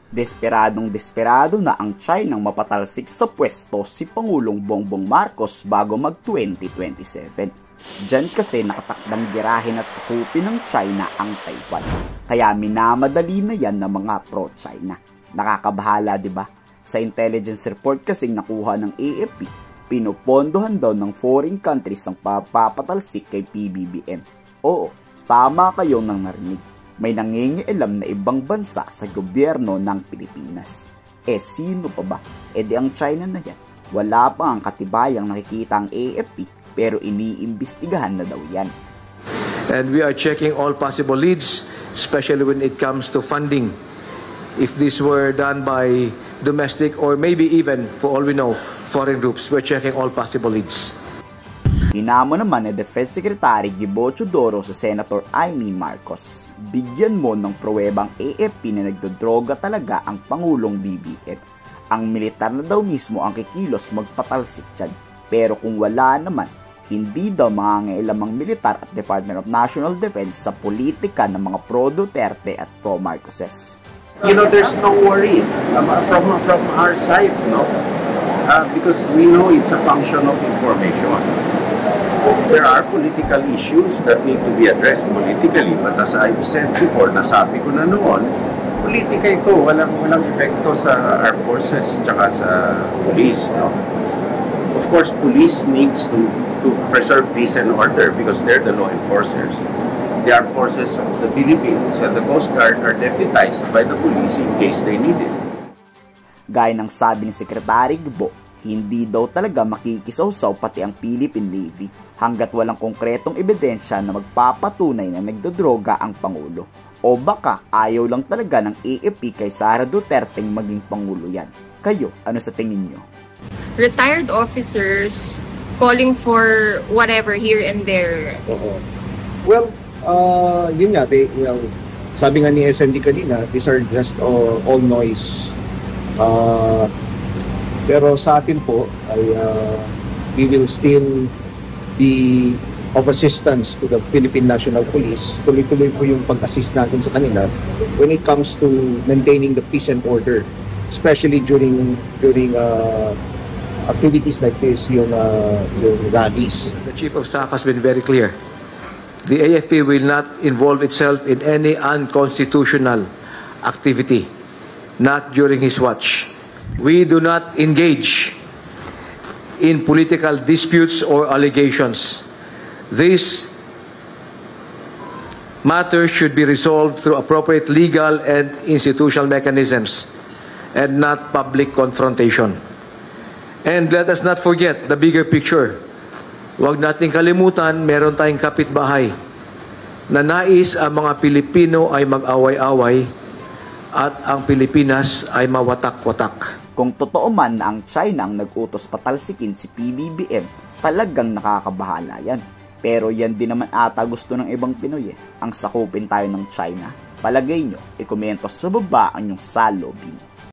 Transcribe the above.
Desperado na ang China mapatalsik sa pwesto si Pangulong Bongbong Marcos bago mag-2027. Diyan kasi nakatakdang girahin at sakupin ng China ang Taiwan. Kaya minamadali na yan ng mga pro-China. Nakakabahala, di ba? Sa intelligence report kasing nakuha ng AFP, pinupondohan daw ng foreign countries ang papatalsik kay PBBM. Oo, tama kayong nang narinig. May nangingialam na ibang bansa sa gobyerno ng Pilipinas. Sino pa ba? Di ang China na yan. Wala pa ang katibayang nakikita ang AFP pero iniimbestigahan na daw yan. And we are checking all possible leads, especially when it comes to funding. If this were done by domestic or maybe even, for all we know, foreign groups, we're checking all possible leads. Hinamo naman ni Defense Secretary Gibo Teodoro sa Senator Amy Marcos. Bigyan mo ng pruwebang AFP na nagdodroga talaga ang Pangulong BBM. Ang militar na daw mismo ang kikilos magpatalsik dyan. Pero kung wala naman, hindi daw mangangailamang militar at Department of National Defense sa politika ng mga pro-Duterte at pro-Marcoses. You know, there's no worry from our side, no? Because we know it's a function of information. There are political issues that need to be addressed politically, but as I've said before, nasabi ko na noon, politika ito, walang epekto sa armed forces tsaka sa police, no? Of course, police needs to preserve peace and order because they're the law enforcers. The armed forces of the Philippines and the Coast Guard are deputized by the police in case they need it. Gaya ng sabi ni Secretary Gibo, hindi daw talaga makikisawsaw pati ang Philippine Navy hanggat walang konkretong ebidensya na magpapatunay na nagdodroga ang Pangulo. O baka ayaw lang talaga ng AFP kay Sara Duterteng maging Pangulo yan. Kayo, ano sa tingin nyo? Retired officers calling for whatever here and there. Well, yun nga, sabi nga ni SND kanina, these are just all noise. Pero sa atin po, we will still be of assistance to the Philippine National Police. Tuloy-tuloy po yung pag-assist natin sa kanila when it comes to maintaining the peace and order, especially during activities like this, yung rallies. The Chief of Staff has been very clear. The AFP will not involve itself in any unconstitutional activity, not during his watch. We do not engage in political disputes or allegations. This matter should be resolved through appropriate legal and institutional mechanisms and not public confrontation. And let us not forget the bigger picture. Huwag nating kalimutan, meron tayong kapitbahay na nais ang mga Pilipino ay mag-away-away at ang Pilipinas ay mawatak-watak. Kung totoo man na ang China ang nag-utos patalsikin si PBBM, talagang nakakabahala yan. Pero yan din naman ata gusto ng ibang Pinoy ang sakupin tayo ng China. Palagay nyo, ikomento sa baba ang inyong salobin.